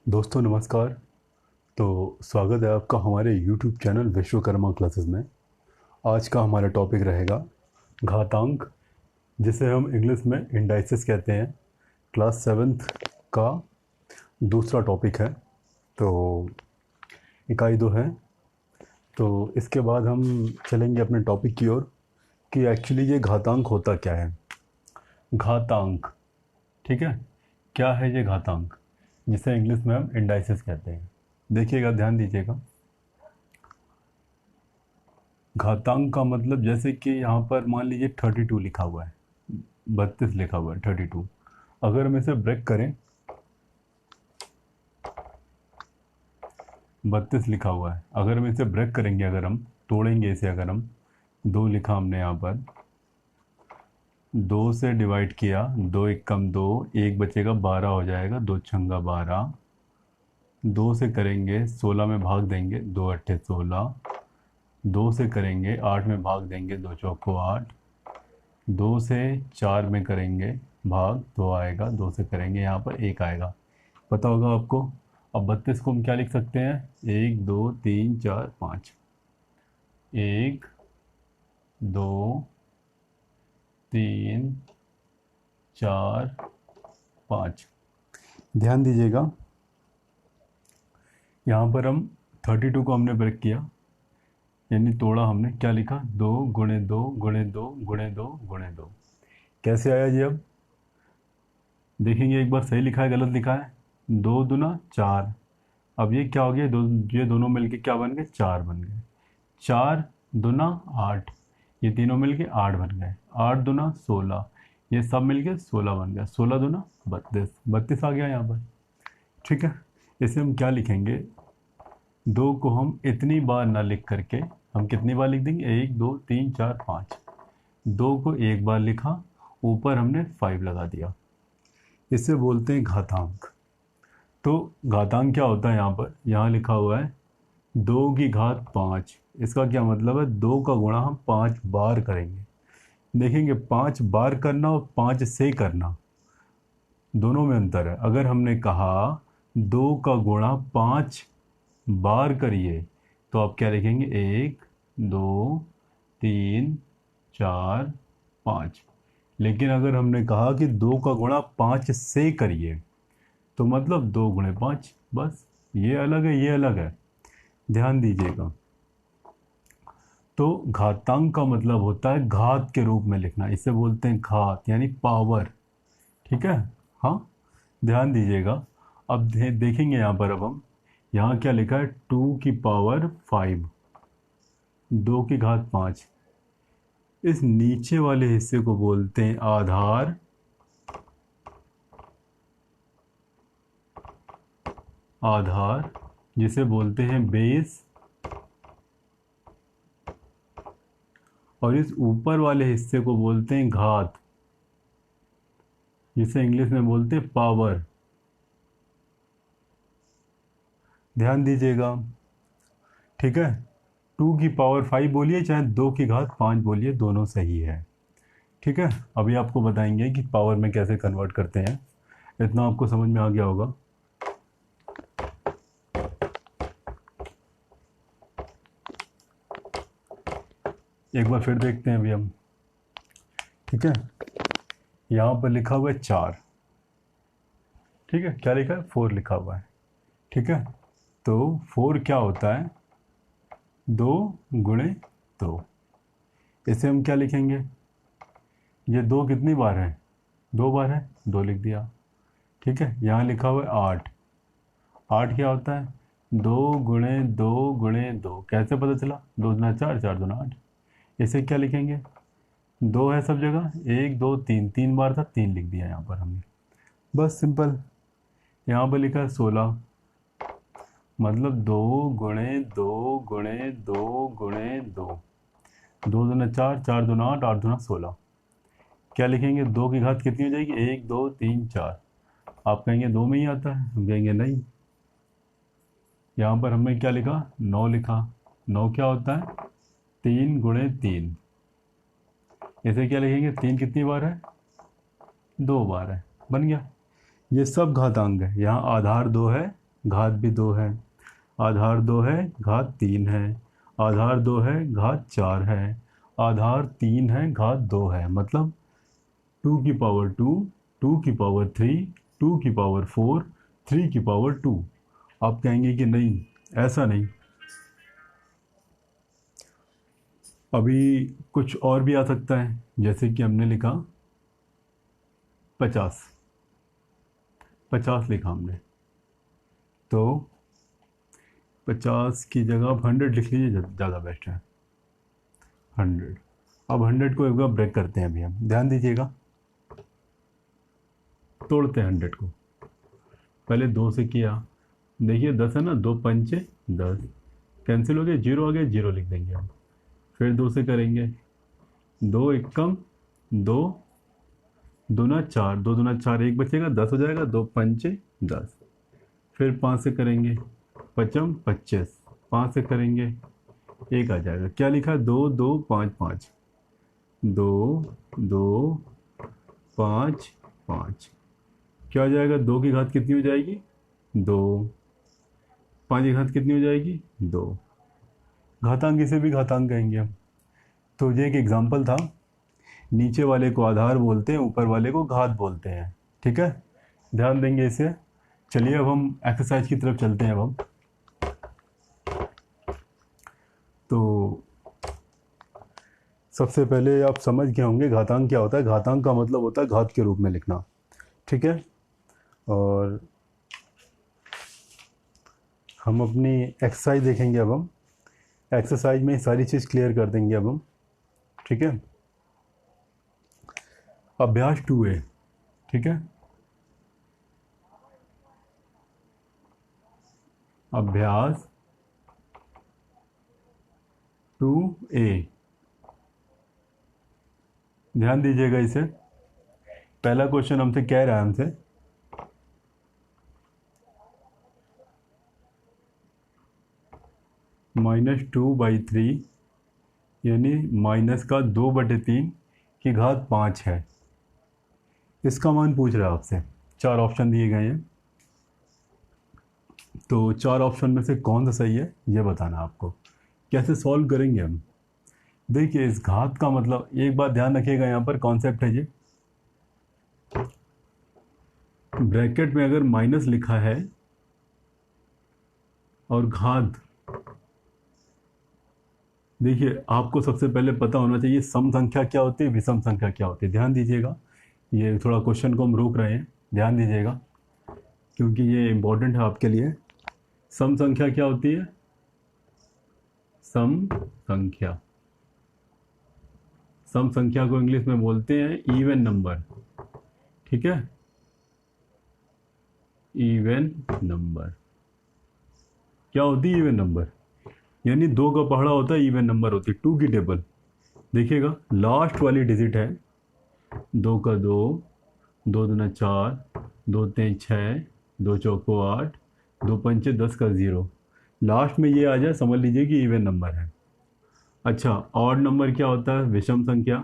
दोस्तों नमस्कार। स्वागत है आपका हमारे YouTube चैनल विश्वकर्मा क्लासेस में। आज का हमारा टॉपिक रहेगा घातांक, जिसे हम इंग्लिश में इंडाइसिस कहते हैं। क्लास 7th का दूसरा टॉपिक है। तो इकाई 2 है। तो इसके बाद हम चलेंगे अपने टॉपिक की ओर कि एक्चुअली ये घातांक होता क्या है। घातांक, ठीक है, क्या है ये घातांक, जिसे इंग्लिश में हम इंडाइसिस कहते हैं। देखिएगा, ध्यान दीजिएगा। घातांक का मतलब जैसे कि यहाँ पर मान लीजिए 32 लिखा हुआ है, 32 लिखा हुआ है, 32। अगर हम इसे ब्रेक करें, 32 लिखा हुआ है, अगर हम इसे ब्रेक करेंगे, अगर हम तोड़ेंगे इसे, अगर हम 2 लिखा हमने यहाँ पर, 2 से डिवाइड किया, 2 एकम 2, 1 बचेगा, 12 हो जाएगा, 2 छंगा 12। 2 से करेंगे 16 में भाग देंगे, 2 अट्ठे 16। 2 से करेंगे 8 में भाग देंगे, 2 चौको 8। 2 से 4 में करेंगे भाग, 2 आएगा। 2 से करेंगे यहाँ पर 1 आएगा, पता होगा आपको। अब 32 को हम क्या लिख सकते हैं, 1 2 3 4 5। 1 2 3 4 5। ध्यान दीजिएगा, यहाँ पर हम 32 को हमने ब्रेक किया, यानी तोड़ा हमने, क्या लिखा, 2 गुणे 2 गुणे 2 गुणे 2 गुणे 2। कैसे आया जी? अब देखेंगे एक बार, सही लिखा है गलत लिखा है। 2 दूना 4। अब ये क्या हो गया, ये दोनों मिलके क्या बन गए, 4 बन गए। 4 दूना 8, ये तीनों मिलके 8 बन गए। 8 दूना 16, ये सब मिलके 16 बन गया। 16 दूना 32, 32 आ गया यहाँ पर। ठीक है, इसे हम क्या लिखेंगे, 2 को हम इतनी बार ना लिख करके हम कितनी बार लिख देंगे, 1 2 3 4 5। 2 को एक बार लिखा, ऊपर हमने 5 लगा दिया। इसे बोलते हैं घातांक। तो घातांक क्या होता है, यहाँ पर यहाँ लिखा हुआ है 2 की घात 5। इसका क्या मतलब है, 2 का गुणा हम 5 बार करेंगे। देखेंगे 5 बार करना और 5 से करना, दोनों में अंतर है। अगर हमने कहा 2 का गुणा 5 बार करिए, तो आप क्या लिखेंगे, 1 2 3 4 5। लेकिन अगर हमने कहा कि 2 का गुणा 5 से करिए, तो मतलब 2 गुणे 5, बस। ये अलग है, ये अलग है, ध्यान दीजिएगा। तो घातांक का मतलब होता है घात के रूप में लिखना, इसे बोलते हैं घात, यानी पावर। ठीक है, हाँ, ध्यान दीजिएगा। अब देखेंगे यहाँ पर, अब हम यहाँ क्या लिखा है, 2 की पावर 5, 2 की घात 5। इस नीचे वाले हिस्से को बोलते हैं आधार, आधार जिसे बोलते हैं बेस। और इस ऊपर वाले हिस्से को बोलते हैं घात, जिसे इंग्लिश में बोलते हैं पावर। ध्यान दीजिएगा, ठीक है। 2 की पावर 5 बोलिए, चाहे 2 की घात 5 बोलिए, दोनों सही है। ठीक है, अभी आपको बताएंगे कि पावर में कैसे कन्वर्ट करते हैं। इतना आपको समझ में आ गया होगा। एक बार फिर देखते हैं अभी हम। ठीक है, यहाँ पर लिखा हुआ है 4। ठीक है, क्या लिखा है, 4 लिखा हुआ है। ठीक है, तो 4 क्या होता है, 2 गुणे 2। इसे हम क्या लिखेंगे, ये 2 कितनी बार है, 2 बार है, 2 लिख दिया। ठीक है, यहाँ लिखा हुआ है 8। 8 क्या होता है, 2 गुणे 2 गुणे 2। कैसे पता चला, 2 दूना 4, 4 दूना 8। इसे क्या लिखेंगे, 2 है सब जगह, 1 2 3, 3 बार था, 3 लिख दिया यहाँ पर हमने, बस सिंपल। यहाँ पर लिखा है 16, मतलब 2 गुणे 2 गुणे 2 गुणे 2। 2 दूना 4, 4 दूना 8, 8 दूना 16। क्या लिखेंगे, 2 की घात कितनी हो जाएगी, 1 2 3 4। आप कहेंगे 2 में ही आता है, हम कहेंगे नहीं। यहाँ पर हमने क्या लिखा, 9 लिखा। 9 क्या होता है, 3 गुणे 3। इसे क्या लिखेंगे, 3 कितनी बार है, 2 बार है, बन गया। ये सब घातांक है। यहाँ आधार 2 है, घात भी 2 है, आधार 2 है, घात 3 है, आधार 2 है, घात 4 है, आधार 3 है, घात 2 है, मतलब 2 की पावर 2, 2 की पावर 3, 2 की पावर 4, 3 की पावर 2। आप कहेंगे कि नहीं, ऐसा नहीं, अभी कुछ और भी आ सकता है, जैसे कि हमने लिखा 50, 50 लिखा हमने, तो 50 की जगह आप 100 लिख लीजिए, ज़्यादा बेस्ट है, 100। अब 100 को एक बार ब्रेक करते हैं अभी हम, ध्यान दीजिएगा, तोड़ते हैं 100 को। पहले 2 से किया, देखिए 10 है ना, 2 पंचे 10, कैंसिल हो गया, 0 आ गया, 0 लिख देंगे हम। फिर 2 से करेंगे, 2 एकम 2, दूना 4, 2 दूना 4, 1 बचेगा, 10 हो जाएगा, 2 पंचे 10। फिर 5 से करेंगे, पचम 25, 5 से करेंगे 1 आ जाएगा, क्या लिखा, 2 2 5 5, 2 2 5 5, क्या हो जाएगा, 2 की घात कितनी हो जाएगी, 2, 5 की घात कितनी हो जाएगी, 2। घातांक इसे भी घातांक कहेंगे हम। तो ये एक एग्जाम्पल था, नीचे वाले को आधार बोलते हैं, ऊपर वाले को घात बोलते हैं, ठीक है, ध्यान देंगे इसे। चलिए अब हम एक्सरसाइज की तरफ चलते हैं। अब हम तो सबसे पहले आप समझ गए होंगे घातांक क्या होता है। घातांक का मतलब होता है घात के रूप में लिखना, ठीक है। और हम अपनी एक्सरसाइज देखेंगे, अब हम एक्सरसाइज में सारी चीज़ क्लियर कर देंगे अब हम, ठीक है। अभ्यास 2A, ठीक है, अभ्यास 2A, ध्यान दीजिएगा इसे। पहला क्वेश्चन हमसे कह रहा है, हमसे -2/3 यानी माइनस का 2/3 की घात 5 है, इसका मान पूछ रहा है आपसे। 4 ऑप्शन दिए गए हैं, तो 4 ऑप्शन में से कौन सा सही है ये बताना आपको। कैसे सॉल्व करेंगे हम, देखिए इस घात का मतलब, एक बात ध्यान रखिएगा, यहाँ पर कॉन्सेप्ट है ये, ब्रैकेट में अगर माइनस लिखा है और घात, देखिए आपको सबसे पहले पता होना चाहिए सम संख्या क्या होती है, विषम संख्या क्या होती है। ध्यान दीजिएगा, ये थोड़ा क्वेश्चन को हम रोक रहे हैं, ध्यान दीजिएगा, क्योंकि ये इम्पोर्टेंट है आपके लिए। सम संख्या क्या होती है, सम संख्या, सम संख्या को इंग्लिश में बोलते हैं इवन नंबर, ठीक है, इवन नंबर। क्या होती है इवन नंबर, यानी 2 का पहाड़ा होता है, इवन नंबर होती है, 2 की टेबल। देखिएगा लास्ट वाली डिजिट है, 2 का 2, 2 दूना 4, 2 तीन 6, 2 चौको 8, 2 पंचे 10 का 0, लास्ट में ये आ जाए, समझ लीजिए कि इवन नंबर है। अच्छा, ऑड नंबर क्या होता है, विषम संख्या,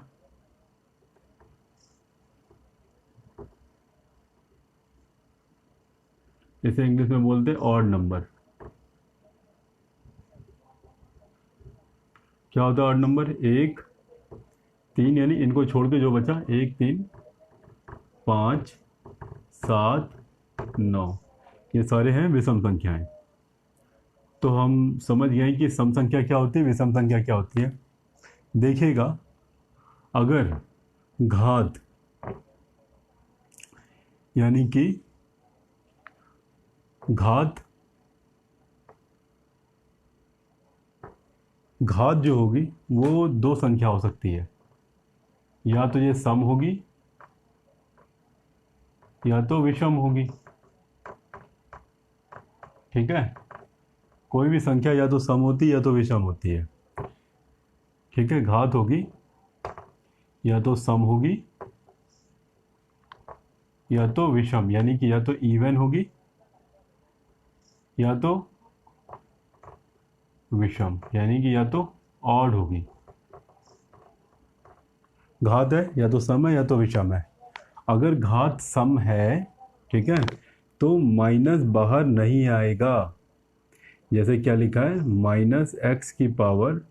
इसे इंग्लिश में बोलते हैं ऑड नंबर। क्या होता है ऑड नंबर, 1 3, यानी इनको छोड़ के जो बचा, 1 3 5 7 9, ये सारे हैं विषम संख्याएं। तो हम समझ गए कि सम संख्या क्या होती है, विषम संख्या क्या होती है। देखिएगा, अगर घात यानी कि घात घात जो होगी वो 2 संख्या हो सकती है, या तो ये सम होगी या तो विषम होगी, ठीक है। कोई भी संख्या या तो सम होती है या तो विषम होती है, ठीक है। घात होगी या तो सम होगी या तो विषम, यानी कि या तो इवन होगी या तो विषम, यानी कि या तो ऑड होगी। घात है या तो सम है या तो विषम है। अगर घात सम है, ठीक है, तो माइनस बाहर नहीं आएगा। जैसे क्या लिखा है, माइनस एक्स की पावर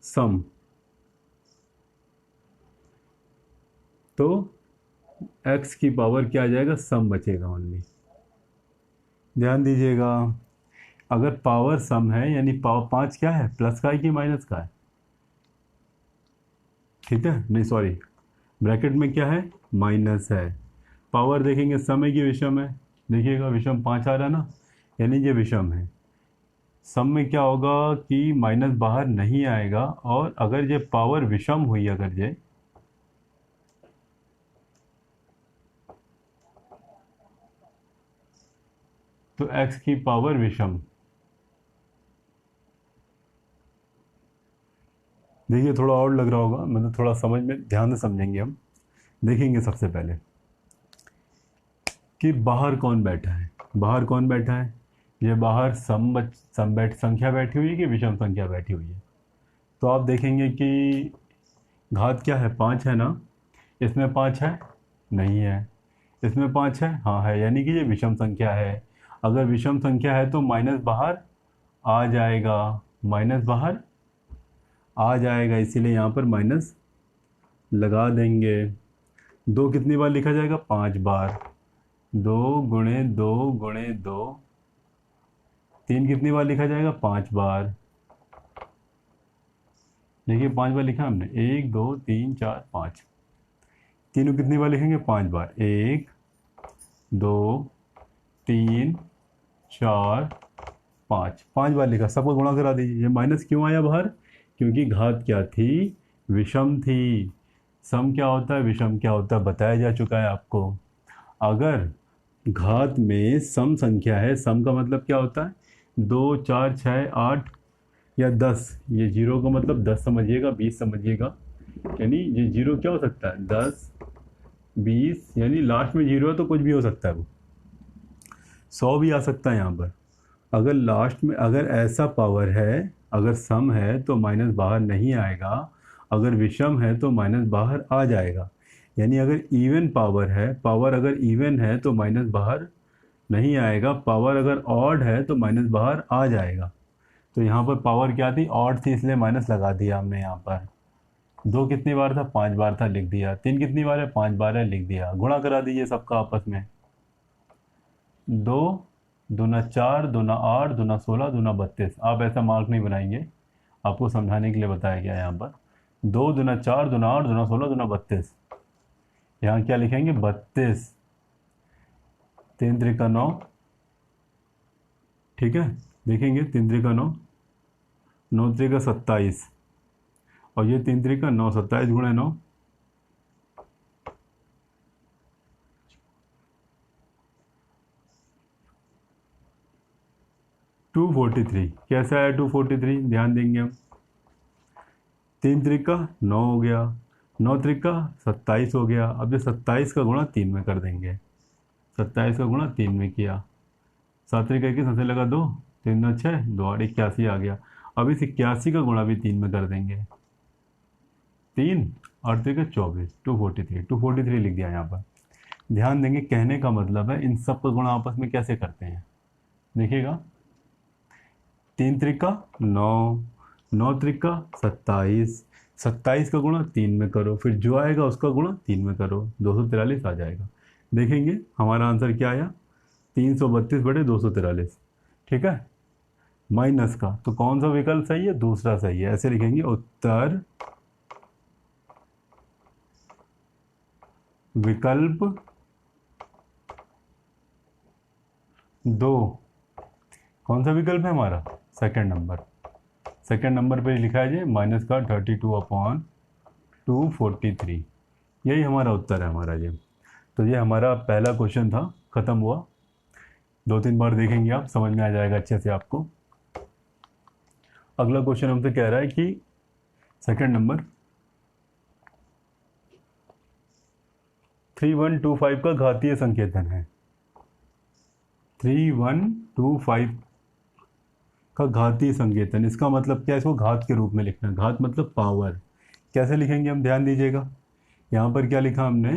सम, तो एक्स की पावर क्या आ जाएगा, सम बचेगा ओनली। ध्यान दीजिएगा, अगर पावर सम है यानी पावर 5 क्या है, प्लस का है कि माइनस का है, ठीक है, नहीं सॉरी, ब्रैकेट में क्या है, माइनस है। पावर देखेंगे सम है कि विषम है, देखिएगा विषम 5 आ रहा है ना, यानी ये विषम है। सम में क्या होगा कि माइनस बाहर नहीं आएगा, और अगर ये पावर विषम हुई, अगर ये तो x की पावर विषम। देखिए थोड़ा और लग रहा होगा, मतलब थोड़ा समझ में ध्यान से समझेंगे हम। देखेंगे सबसे पहले कि बाहर कौन बैठा है, बाहर कौन बैठा है, ये बाहर सम संख्या बैठी हुई है कि विषम संख्या बैठी हुई है। तो आप देखेंगे कि घात क्या है, 5 है ना, इसमें 5 है, नहीं है, इसमें 5 है, हाँ है, यानी कि ये विषम संख्या है। अगर विषम संख्या है तो माइनस बाहर आ जाएगा, माइनस बाहर आ जाएगा, इसीलिए यहाँ पर माइनस लगा देंगे। दो कितनी बार लिखा जाएगा, 5 बार, 2 गुणे 2 गुणे 2, 3 कितनी बार लिखा जाएगा, 5 बार। देखिए 5 बार लिखा हमने, 1 2 3 4 5, तीनों कितनी बार लिखेंगे, 5 बार, 1 2 3 4 5, 5 बार लिखा, सबको गुणा करा दीजिए। ये माइनस क्यों आया बाहर, क्योंकि घात क्या थी, विषम थी। सम क्या होता है, विषम क्या होता है, बताया जा चुका है आपको। अगर घात में सम संख्या है, सम का मतलब क्या होता है, 2 4 6 8 या 10, ये जीरो का मतलब 10 समझिएगा, 20 समझिएगा, यानी ये जीरो क्या हो सकता है, 10 20, यानी लास्ट में जीरो है तो कुछ भी हो सकता है, वो 100 भी आ सकता है यहाँ पर। अगर लास्ट में अगर ऐसा पावर है, अगर सम है तो माइनस बाहर नहीं आएगा, अगर विषम है तो माइनस बाहर आ जाएगा। यानी अगर इवन पावर है, पावर अगर इवन है तो माइनस बाहर नहीं आएगा, पावर अगर ऑड है तो माइनस बाहर आ जाएगा। तो यहाँ पर पावर क्या थी, ऑड थी, इसलिए माइनस लगा दिया हमने यहाँ पर। 2 कितनी बार था, 5 बार था, लिख दिया। 3 कितनी बार है, 5 बार है, लिख दिया। गुणा करा दीजिए सबका आपस में, 2 दूना 4 दूना 8 दूना 16 दूना 32। आप ऐसा मार्क नहीं बनाएंगे, आपको समझाने के लिए बताया गया है यहाँ पर। 2 दूना 4 दूना 8 दूना 16 दूना 32, यहाँ क्या लिखेंगे, 32, 3 त्रिका 9, ठीक है, देखेंगे 3 त्रिका 9, 9 त्रिका 27, और ये 3 त्रिका 9, 27 गुणे 9, 243। कैसे आया 243, ध्यान देंगे हम। 3 त्रिका 9 हो गया, 9 त्रिका 27 हो गया। अब ये 27 का गुणा 3 में कर देंगे, 27 का गुणा 3 में किया, 7 त्रिका 21, सबसे लगा 2, 3 9 6, 2 8 81 आ गया। अब इस 81 का गुणा भी 3 में कर देंगे, 3 8 त्रिका 24, 243 लिख दिया यहाँ पर। ध्यान देंगे, कहने का मतलब है इन सब का गुणा आपस में कैसे करते हैं, देखिएगा। 3 त्रिका 9, 9 त्रिका 27, 27 का गुणा 3 में करो, फिर जो आएगा उसका गुणा 3 में करो, 243 आ जाएगा। देखेंगे हमारा आंसर क्या आया, 332/243, ठीक है। माइनस का तो कौन सा विकल्प सही है, दूसरा सही है, ऐसे लिखेंगे, उत्तर विकल्प 2। कौन सा विकल्प है हमारा, सेकंड नंबर। सेकंड नंबर पे लिखा है जी माइनस का 32/243, यही हमारा उत्तर है हमारा जी। तो ये हमारा पहला क्वेश्चन था, ख़त्म हुआ। 2-3 बार देखेंगे आप, समझ में आ जाएगा अच्छे से आपको। अगला क्वेश्चन हमसे कह रहा है कि सेकंड नंबर 3125 का घातीय संकेतन है। 3125 का घातीय संकेतन, इसका मतलब क्या है, इसको घात के रूप में लिखना है। घात मतलब पावर, कैसे लिखेंगे हम, ध्यान दीजिएगा। यहाँ पर क्या लिखा हमने,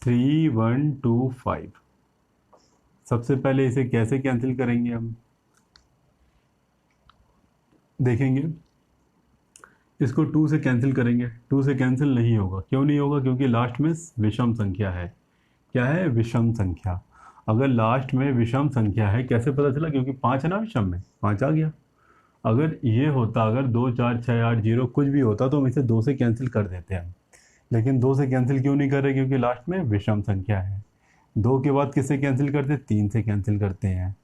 3125। सबसे पहले इसे कैसे कैंसिल करेंगे हम देखेंगे। इसको 2 से कैंसिल करेंगे, 2 से कैंसिल नहीं होगा। क्यों नहीं होगा? क्योंकि लास्ट में विषम संख्या है। क्या है? विषम संख्या। अगर लास्ट में विषम संख्या है, कैसे पता चला? क्योंकि 5 है ना विषम में, 5 आ गया। अगर ये होता, अगर 2 4 6 8 0 कुछ भी होता तो हम इसे 2 से कैंसिल कर देते हैं, लेकिन 2 से कैंसिल क्यों नहीं कर रहे? क्योंकि लास्ट में विषम संख्या है। 2 के बाद किससे कैंसिल करते? 3 से कैंसिल करते हैं।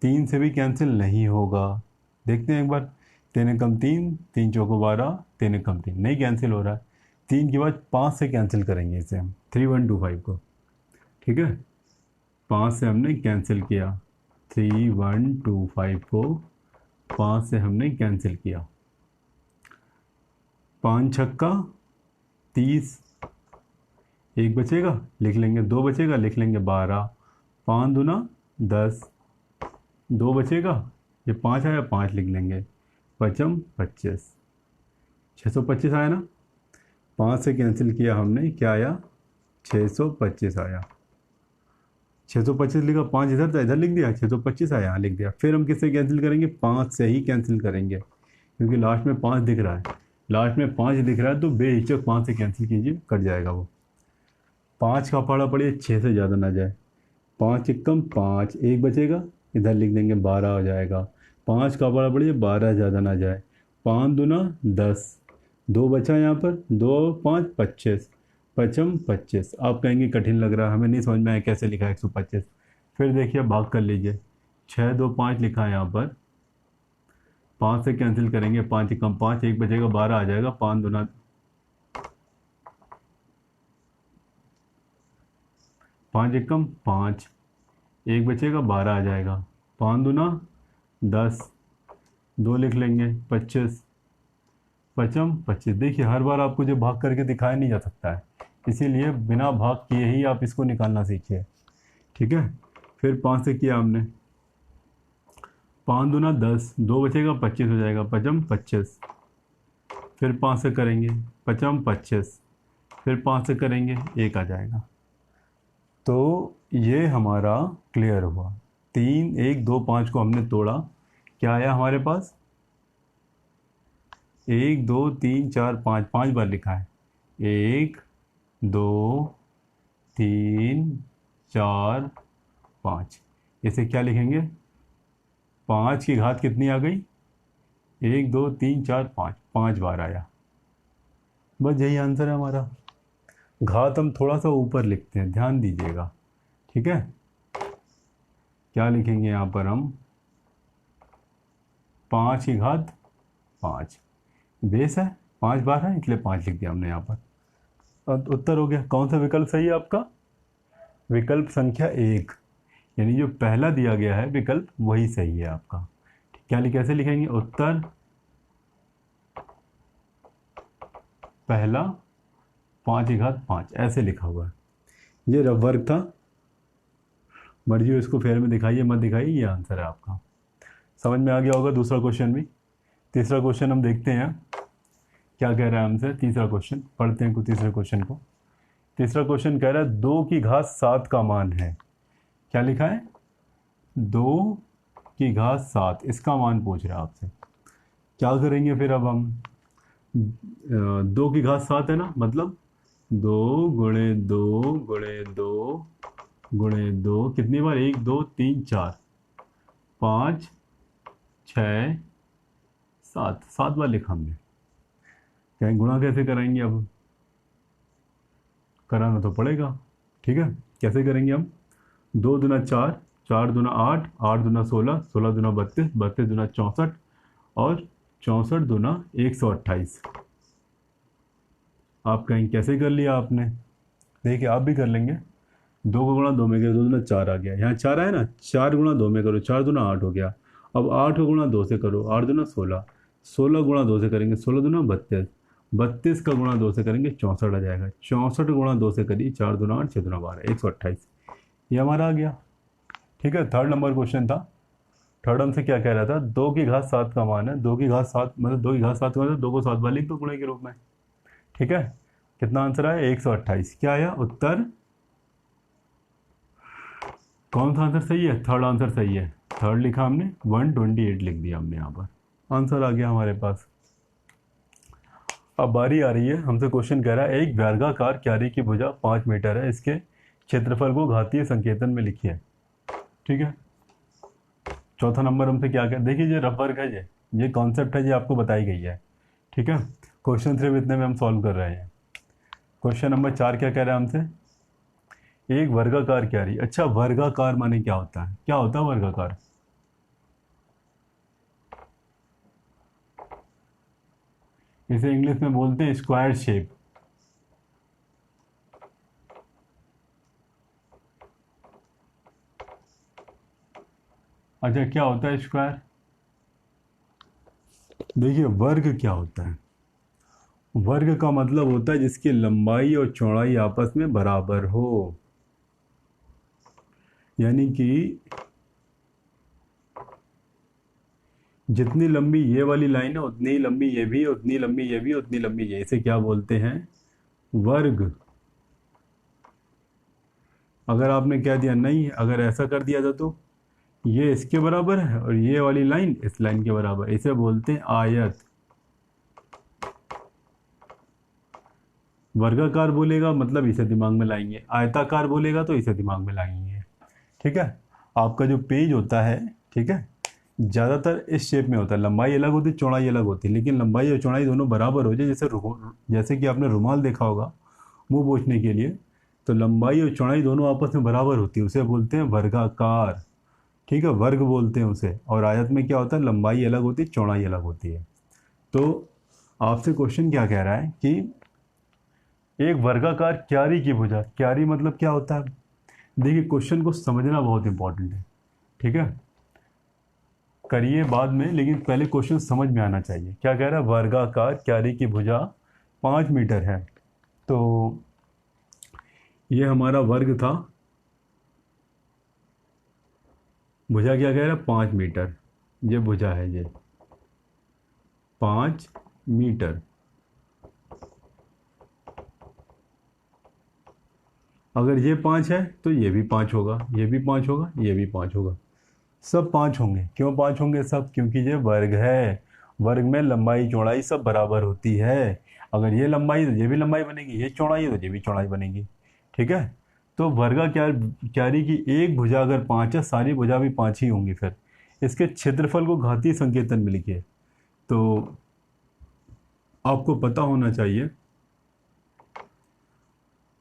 3 से भी कैंसिल नहीं होगा। देखते हैं एक बार। 3 कम 3, 3 चौको 12, 3 कम 3, नहीं कैंसिल हो रहा है। 3 के बाद 5 से कैंसिल करेंगे इसे हम, 3125 को। ठीक है, 5 से हमने कैंसिल किया, 3125 को 5 से हमने कैंसिल किया। 5 छक्का 30, 1 बचेगा लिख लेंगे, 2 बचेगा लिख लेंगे 12, 5 दूना 10, 2 बचेगा, ये 5 आया 5 लिख लेंगे, 5 25, 625 आया ना। 5 से कैंसिल किया हमने, क्या आया? 625 आया। 625 लिखा, 5 इधर था, इधर लिख दिया, 625 आया, यहाँ लिख दिया। फिर हम किससे कैंसिल करेंगे? 5 से ही कैंसिल करेंगे, क्योंकि लास्ट में 5 दिख रहा है। लास्ट में 5 दिख रहा है तो बेहिचक 5 से कैंसिल कीजिए, कट जाएगा वो। 5 का पड़ा पड़िए 6 से ज़्यादा ना जाए। 5 एकम 5, 1 बचेगा, इधर लिख देंगे 12 हो जाएगा। 5 का पड़ा पड़िए 12 ज़्यादा ना जाए। 5 दूना 10, 2 बचा यहाँ पर, 2 5 25, 5 25। आप कहेंगे कठिन लग रहा है, हमें नहीं समझ में आया कैसे लिखा है 125। फिर देखिए भाग कर लीजिए, 6 2 5 लिखा है यहाँ पर। 5 से कैंसिल करेंगे, 5 एकम 5, 1 बचेगा, 12 आ जाएगा। 5 दूना 5 एकम 5, 1 बचेगा, 12 आ जाएगा। 5 दूना 10, 2 लिख लेंगे, 25, 5 25। देखिए हर बार आपको जो भाग करके दिखाया नहीं जा सकता है, इसीलिए बिना भाग किए ही आप इसको निकालना सीखिए। ठीक है, फिर 5 से किया हमने, 5 दूना 10, 2 बचेगा, 25 हो जाएगा, 5 25। फिर 5 से करेंगे, 5 25। फिर 5 से करेंगे, 1 आ जाएगा। तो ये हमारा क्लियर हुआ। 3 1 2 5 को हमने तोड़ा, क्या आया हमारे पास? 1 2 3 4 5, 5 बार लिखा है। 1 2 3 4 5। इसे क्या लिखेंगे? 5 की घात कितनी आ गई? 1 2 3 4 5, 5 बार आया। बस यही आंसर है हमारा। घात हम थोड़ा सा ऊपर लिखते हैं, ध्यान दीजिएगा। ठीक है, क्या लिखेंगे यहाँ पर हम? 5 की घात 5, बेस है, 5 बार है इसलिए 5 लिख दिया हमने यहाँ पर। और उत्तर हो गया। कौन सा विकल्प सही है आपका? विकल्प संख्या 1, यानी जो पहला दिया गया है विकल्प वही सही है आपका। क्या कैसे लिखेंगे? उत्तर पहला 5 की घात 5, ऐसे लिखा हुआ है। ये रफ वर्क था, मर्जी हो इसको फेयर में दिखाइए मत दिखाइए, ये आंसर है आपका। समझ में आ गया होगा। दूसरा क्वेश्चन भी, तीसरा क्वेश्चन हम देखते हैं क्या कह रहा है हमसे। तीसरा क्वेश्चन पढ़ते हैं, तीसरे क्वेश्चन को। तीसरा क्वेश्चन कह रहा है 2 की घात 7 का मान है। क्या लिखा है? 2 की घात 7, इसका मान पूछ रहा है आपसे। क्या करेंगे फिर? अब हम 2 की घात 7 है ना, मतलब 2 गुणे 2 गुणे 2 गुणे 2, कितनी बार? 1 2 3 4 5 6 7, 7 बार लिखा हमने। क्या गुणा कैसे कराएंगे? अब कराना तो पड़ेगा। ठीक है, कैसे करेंगे हम? 2 दूना 4, 4 दूना 8, 8 दूना 16, 16 दूना 32, 32 दूना 64 और 64 दूना 128। आप कहेंगे कैसे कर लिया आपने? देखिए आप भी कर लेंगे। 2 को गुणा 2 में करो, 2 दूना 4 आ गया। यहाँ 4 आया ना, 4 गुणा 2 में करो, 4 दूना 8 हो गया। अब 8 को गुणा 2 से करो, 8 दूना 16, 16 गुणा 2 से करेंगे, 16 दूना 32, 32 का गुणा 2 से करेंगे 64 आ जाएगा। 64 गुणा 2 से करिए, 4 दूना 8, 6 दूना 12, 128। ये हमारा आ गया। ठीक है, थर्ड नंबर क्वेश्चन था। थर्ड हमसे क्या कह रहा था? 2 की घात 7 का मान है। 2 की घात 7 मतलब 2 की घात 7 का मतलब 2 को 7 बार लिख दो गुणे के रूप में। ठीक है, कितना आंसर आया? 128। क्या आया उत्तर? कौन सा आंसर सही है? थर्ड आंसर सही है। थर्ड लिखा हमने, 128 लिख दिया हमने यहाँ पर, आंसर आ गया हमारे पास। अब बारी आ रही है, हमसे क्वेश्चन कह रहा है एक वर्गाकार क्यारी की भुजा 5 मीटर है, इसके क्षेत्रफल को घातीय संकेतन में लिखिए। ठीक है, चौथा नंबर हमसे क्या कह, देखिए ये रफ वर्क है, ये कॉन्सेप्ट है, ये आपको बताई गई है। ठीक है, क्वेश्चन सिर्फ इतने में हम सॉल्व कर रहे हैं। क्वेश्चन नंबर 4 क्या कह रहा है हमसे, एक वर्गाकार क्यारी। अच्छा, वर्गाकार माने क्या होता है? क्या होता है वर्गाकार? इसे इंग्लिश में बोलते हैं स्क्वायर शेप। अच्छा, क्या होता है स्क्वायर? देखिए वर्ग क्या होता है, वर्ग का मतलब होता है जिसकी लंबाई और चौड़ाई आपस में बराबर हो, यानी कि जितनी लंबी ये वाली लाइन है उतनी ही लंबी ये भी, उतनी लंबी ये भी, उतनी लंबी ये, इसे क्या बोलते हैं? वर्ग। अगर आपने क्या दिया, नहीं, अगर ऐसा कर दिया था तो ये इसके बराबर है और ये वाली लाइन इस लाइन के बराबर, इसे बोलते हैं आयत। वर्गाकार बोलेगा मतलब इसे दिमाग में लाएंगे, आयताकार बोलेगा तो इसे दिमाग में लाएंगे। ठीक है, आपका जो पेज होता है, ठीक है, ज़्यादातर इस शेप में होता है, लंबाई अलग होती है चौड़ाई अलग होती है, लेकिन लंबाई और चौड़ाई दोनों बराबर हो जाए, जैसे कि आपने रुमाल देखा होगा मुंह पोंछने के लिए, तो लंबाई और चौड़ाई दोनों आपस में बराबर होती है, उसे बोलते हैं वर्गाकार। ठीक है, वर्ग बोलते हैं उसे। और आयत में क्या होता है, लंबाई अलग होती है चौड़ाई अलग होती है। तो आपसे क्वेश्चन क्या कह रहा है कि एक वर्गाकार क्यारी की भुजा, क्यारी मतलब क्या होता है? देखिए क्वेश्चन को समझना बहुत इंपॉर्टेंट है। ठीक है, करिए बाद में, लेकिन पहले क्वेश्चन समझ में आना चाहिए। क्या कह रहा है, वर्गाकार क्यारी की भुजा 5 मीटर है, तो ये हमारा वर्ग था, भुजा क्या कह रहा है, 5 मीटर, ये भुजा है, ये 5 मीटर। अगर ये 5 है तो ये भी 5 होगा, ये भी 5 होगा, ये भी 5 होगा, सब 5 होंगे। क्यों 5 होंगे सब? क्योंकि ये वर्ग है, वर्ग में लंबाई चौड़ाई सब बराबर होती है। अगर ये लंबाई तो ये भी लंबाई बनेगी, ये चौड़ाई है तो ये भी चौड़ाई बनेगी। ठीक है, तो वर्गा क्यारी की एक भुजा अगर 5 है, सारी भुजा भी 5 ही होंगी। फिर इसके क्षेत्रफल को घातीय संकेतन में लिखिए। तो आपको पता होना चाहिए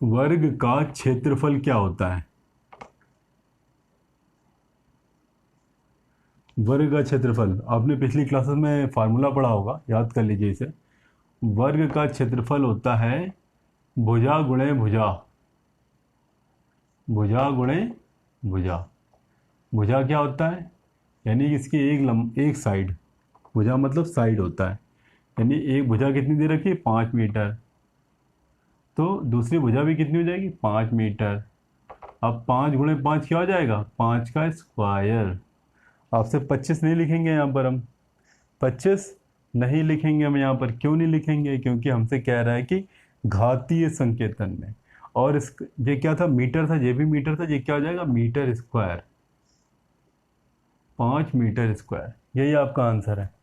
वर्ग का क्षेत्रफल क्या होता है। वर्ग का क्षेत्रफल आपने पिछली क्लासेस में फार्मूला पढ़ा होगा, याद कर लीजिए इसे। वर्ग का क्षेत्रफल होता है भुजा गुणे भुजा, भुजा गुणे भुजा। भुजा क्या होता है, यानी कि इसकी एक साइड, भुजा मतलब साइड होता है, यानी एक भुजा कितनी दे रखी है, 5 मीटर, तो दूसरी भुजा भी कितनी हो जाएगी, 5 मीटर। अब 5 गुणे 5 क्या हो जाएगा, 5 का स्क्वायर। आपसे 25 नहीं लिखेंगे यहाँ पर हम, 25 नहीं लिखेंगे हम यहाँ पर। क्यों नहीं लिखेंगे? क्योंकि हमसे कह रहा है कि घातीय संकेतन में, और इस ये क्या था, मीटर था, ये भी मीटर था, ये क्या हो जाएगा, मीटर स्क्वायर, 5 मीटर स्क्वायर। यही आपका आंसर है।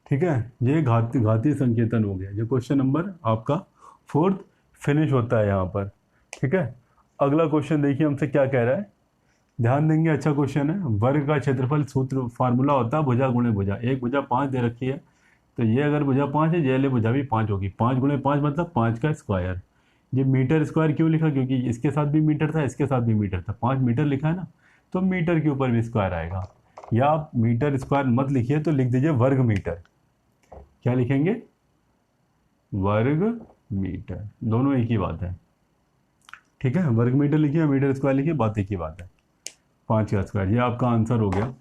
ठीक है, ये घातीय संकेतन हो गया। ये क्वेश्चन नंबर आपका 4th फिनिश होता है यहाँ पर। ठीक है, अगला क्वेश्चन देखिए हमसे क्या कह रहा है, ध्यान देंगे, अच्छा क्वेश्चन है। वर्ग का क्षेत्रफल सूत्र फार्मूला होता है भुजा गुणे भुजा। एक भुजा 5 दे रखी है, तो ये अगर भुजा 5 है, ये वाली भुजा भी 5 होगी। 5 गुणे 5 मतलब 5 का स्क्वायर। ये मीटर स्क्वायर क्यों लिखा, क्योंकि इसके साथ भी मीटर था, इसके साथ भी मीटर था, 5 मीटर लिखा है ना, तो मीटर के ऊपर भी स्क्वायर आएगा। या आप मीटर स्क्वायर मत लिखिए, तो लिख दीजिए वर्ग मीटर। क्या लिखेंगे, वर्ग मीटर, दोनों एक ही बात है। ठीक है, वर्ग मीटर लिखिए, मीटर स्क्वायर लिखिए, बात एक ही बात है। 5 का स्क्वायर, ये आपका आंसर हो गया।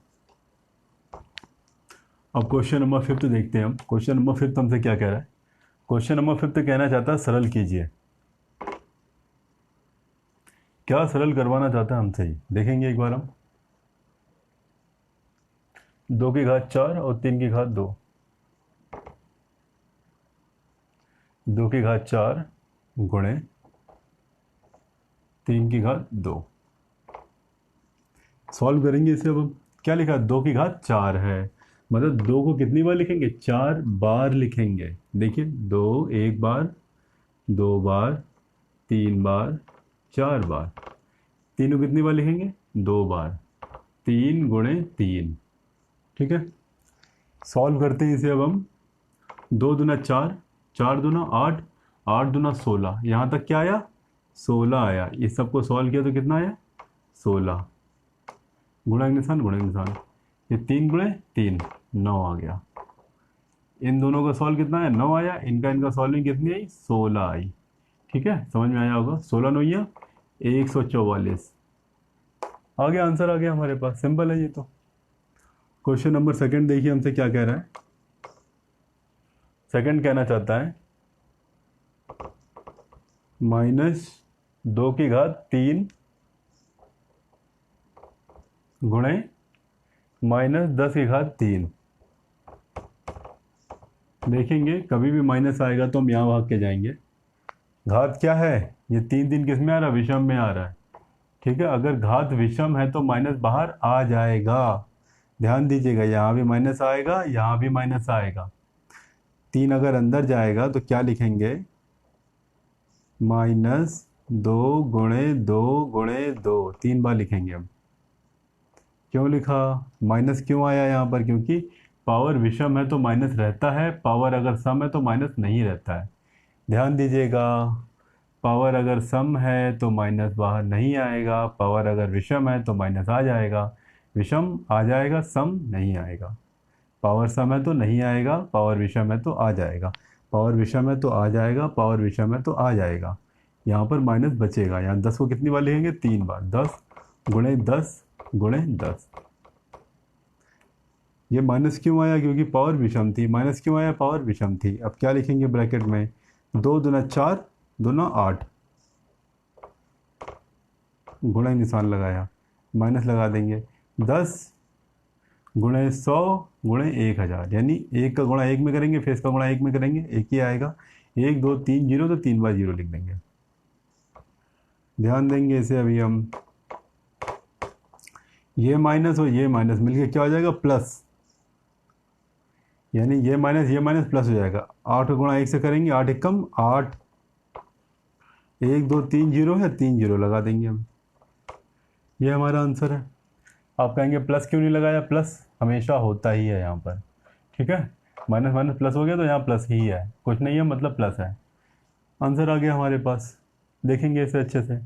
अब क्वेश्चन नंबर 5 देखते हैं हम। क्वेश्चन नंबर 5 हमसे क्या कह रहा है, क्वेश्चन नंबर 5 कहना चाहता है सरल कीजिए। क्या सरल करवाना चाहता है हमसे, ही देखेंगे एक बार हम। 2 की घात 4 और 3 की घात 2, 2 की घात 4 गुणे 3 की घात 2। सॉल्व करेंगे इसे। अब हम क्या लिखा, 2 की घात 4 है, मतलब 2 को कितनी बार लिखेंगे, 4 बार लिखेंगे। देखिए 2 एक बार, 2 बार, 3 बार, 4 बार। तीनों कितनी बार लिखेंगे, 2 बार। 3 गुणे 3, ठीक है। सॉल्व करते हैं इसे अब हम। 2 दूना 4, 4 दूना 8, 8 दूना 16, यहाँ तक क्या आया, 16 आया। इस सबको सॉल्व किया तो कितना आया, 16। गुणा के निशान, गुणा के निशान, ये 3 गुणे 3, 9 आ गया। इन दोनों का सॉल्व कितना है, 9 आया। इनका इनका सॉल्विंग कितनी आई, 16 आई। ठीक है, समझ में आया होगा। 16 9 144 आ गया, आंसर आ गया हमारे पास। सिंपल है ये तो। क्वेश्चन नंबर सेकंड देखिए हमसे क्या कह रहा है। सेकंड कहना चाहता है -2 की घात 3 गुणे -10 की घात 3। देखेंगे कभी भी माइनस आएगा तो हम यहाँ भाग के जाएंगे। घात क्या है, ये 3 3 किस में आ रहा है, विषम में आ रहा है। ठीक है, अगर घात विषम है तो माइनस बाहर आ जाएगा। ध्यान दीजिएगा, यहाँ भी माइनस आएगा, यहाँ भी माइनस आएगा। 3 अगर अंदर जाएगा तो क्या लिखेंगे, -2 गुणे 2 गुणे 2, 3 बार लिखेंगे हम। क्यों लिखा, माइनस क्यों आया यहाँ पर, क्योंकि पावर विषम है तो माइनस रहता है, पावर अगर सम है तो माइनस नहीं रहता है। ध्यान दीजिएगा, पावर अगर सम है तो माइनस बाहर नहीं आएगा, पावर अगर विषम है तो माइनस आ जाएगा। विषम आ जाएगा, सम नहीं आएगा। पावर सम है तो नहीं आएगा, पावर विषम है तो आ जाएगा। पावर विषम है तो आ जाएगा, पावर विषम है तो आ जाएगा। यहाँ पर माइनस बचेगा। यहाँ 10 को कितनी बार लिखेंगे, 3 बार। 10 गुणे 10 गुणे 10। ये माइनस क्यों आया, क्योंकि पावर विषम थी। माइनस क्यों आया, पावर विषम थी। अब क्या लिखेंगे ब्रैकेट में, 2 दूना 4, 2 8, गुणा निशान लगाया, माइनस लगा देंगे। 10 गुणे 100 गुणे 1000, यानी 1 का गुणा 1 में करेंगे, फिर इसका गुणा 1 में करेंगे, 1 ही आएगा। 1 2 3 जीरो, तो 3 बार जीरो लिख देंगे। ध्यान देंगे इसे अभी हम, ये माइनस और ये माइनस मिलके क्या हो जाएगा, प्लस। यानी ये माइनस प्लस हो जाएगा। 8 का गुणा 1 से करेंगे, 8 एकम 8, 1 2 3 जीरो है, 3 जीरो लगा देंगे हम। ये हमारा आंसर है। आप कहेंगे प्लस क्यों नहीं लगाया, प्लस हमेशा होता ही है यहाँ पर। ठीक है, माइनस माइनस प्लस हो गया तो यहाँ प्लस ही है, कुछ नहीं है मतलब प्लस है। आंसर आ गया हमारे पास। देखेंगे इसे अच्छे से,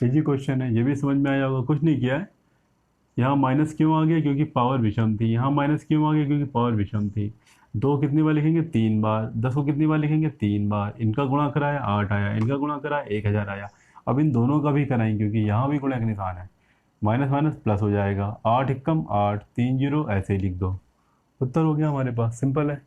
इजी क्वेश्चन है, ये भी समझ में आया होगा। कुछ नहीं किया है। यहाँ माइनस क्यों आ गया, क्योंकि पावर विषम थी। यहाँ माइनस क्यों आ गया, क्योंकि पावर विषम थी। 2 कितनी बार लिखेंगे, 3 बार। 10 को कितनी बार लिखेंगे, 3 बार। इनका गुणा कराया 8 आया, इनका गुणा कराया 1000 आया। अब इन दोनों का भी कराएंगे, क्योंकि यहाँ भी गुणा का निशान है। माइनस माइनस प्लस हो जाएगा। 8 एकम 8, 3 जीरो, ऐसे ही लिख दो। उत्तर हो गया हमारे पास, सिंपल है।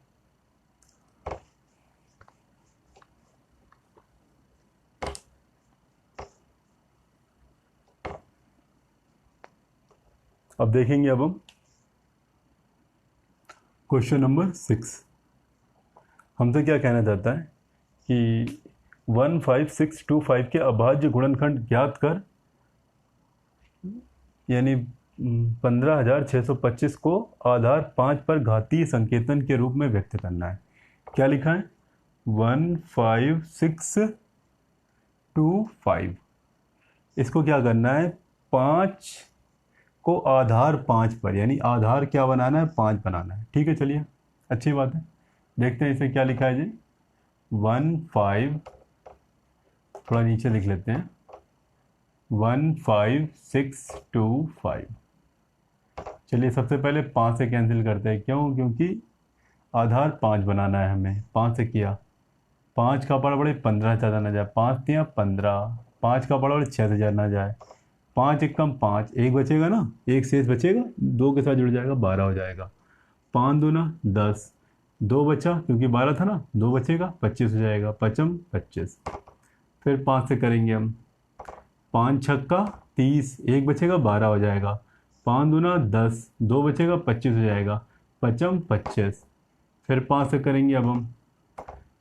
अब देखेंगे अब हम क्वेश्चन नंबर 6। हमसे क्या कहना चाहता है कि 15625 के अभाज्य गुणनखंड ज्ञात कर, यानी 15,625 को आधार 5 पर घातीय संकेतन के रूप में व्यक्त करना है। क्या लिखा है, 15625। इसको क्या करना है, 5 को आधार 5 पर, यानी आधार क्या बनाना है, 5 बनाना है। ठीक है, चलिए अच्छी बात है। देखते हैं इसे क्या लिखा है जी। 15, थोड़ा नीचे लिख लेते हैं, 15625। चलिए सबसे पहले 5 से कैंसिल करते हैं। क्यों, क्योंकि आधार 5 बनाना है हमें। 5 से किया, 5 का बड़ा बड़े 15 ज़्यादा ना जाए, 5 दिया 15, 5 का बड़ा बड़े 6 से ज़्यादा ना जाए। 5 एकम 5, एक बचेगा ना, एक शेष बचेगा, 2 के साथ जुड़ जाएगा, 12 हो जाएगा। 5 दूना 10, 2 बचा क्योंकि 12 था ना, 2 बचेगा, 25 हो जाएगा। पचम 25। फिर 5 से करेंगे हम, 5 छक्का 30, एक बचेगा, 12 हो जाएगा। 5 दूना 10, 2 बचेगा, 25 हो जाएगा। पचम 25। फिर 5 से करेंगे अब हम,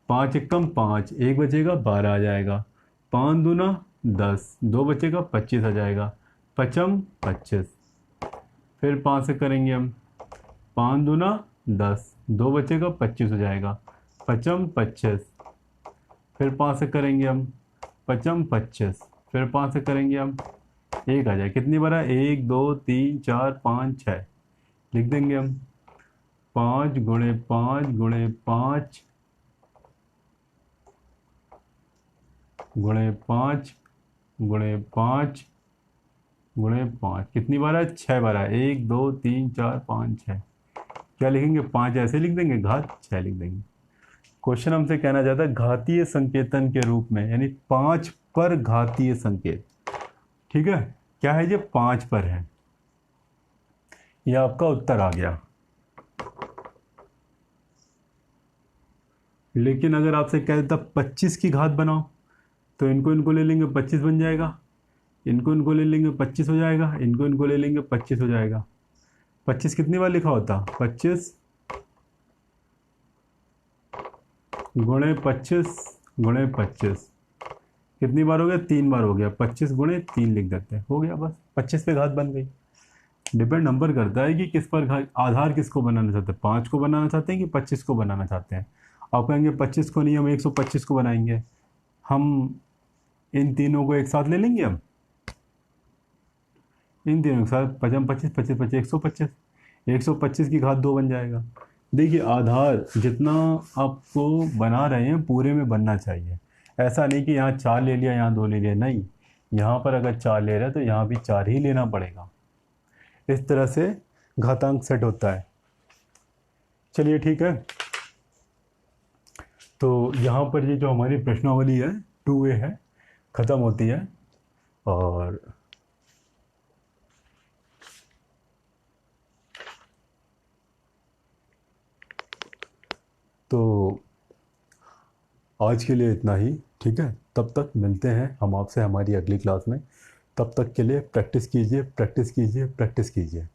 5 एकम 5, एक बचेगा, 12 आ जाएगा। 5 दूना 10, 2 बचेगा 25 आ जाएगा, पचम 25। फिर 5 से करेंगे हम, 5 दूना 10, 2 बचेगा 25 हो जाएगा, पचम 25। फिर 5 से करेंगे हम, पचम 25। फिर 5 से करेंगे हम, 1 आ जाए, कितनी बार है, 1 2 3 4 5 6, लिख देंगे हम 5 गुणे 5 गुणे 5 गुणे 5 गुणे 5 गुणे 5, कितनी बार है, 6 बार है, 1 2 3 4 5 6। क्या लिखेंगे, 5 ऐसे लिख देंगे, घात 6 लिख देंगे। क्वेश्चन हमसे कहना चाहता है घातीय संकेतन के रूप में, यानी 5 पर घातीय संकेत। ठीक है, क्या है ये, 5 पर है। यह आपका उत्तर आ गया। लेकिन अगर आपसे कह देता 25 की घात बनाओ, तो इनको ले लेंगे 25 बन जाएगा, इनको ले लेंगे 25 हो जाएगा, इनको ले लेंगे 25 हो जाएगा। 25 कितनी बार लिखा होता, 25 गुणे 25 गुणे 25, कितनी बार हो गया, 3 बार हो गया, 25 गुणे 3 लिख देते हैं, हो गया बस, 25 पे घात बन गई। डिपेंड नंबर करता है कि किस पर आधार किसको बनाना चाहते हैं, 5 को बनाना चाहते हैं कि 25 को बनाना चाहते हैं। आप कहेंगे 25 को नहीं, हम 125 को बनाएंगे। हम इन तीनों को एक साथ ले लेंगे, हम इन तीनों के साथ, पचम 25 25 25 125, 125 की घात 2 बन जाएगा। देखिए आधार जितना आपको बना रहे हैं पूरे में बनना चाहिए, ऐसा नहीं कि यहाँ 4 ले लिया यहाँ 2 ले लिया, नहीं, यहाँ पर अगर 4 ले रहे हैं तो यहाँ भी 4 ही लेना पड़ेगा। इस तरह से घातांक सेट होता है। चलिए ठीक है, तो यहाँ पर ये जो हमारी प्रश्नावली है 2A है, ख़त्म होती है। और तो आज के लिए इतना ही, ठीक है। तब तक मिलते हैं हम आपसे हमारी अगली क्लास में। तब तक के लिए प्रैक्टिस कीजिए, प्रैक्टिस कीजिए, प्रैक्टिस कीजिए।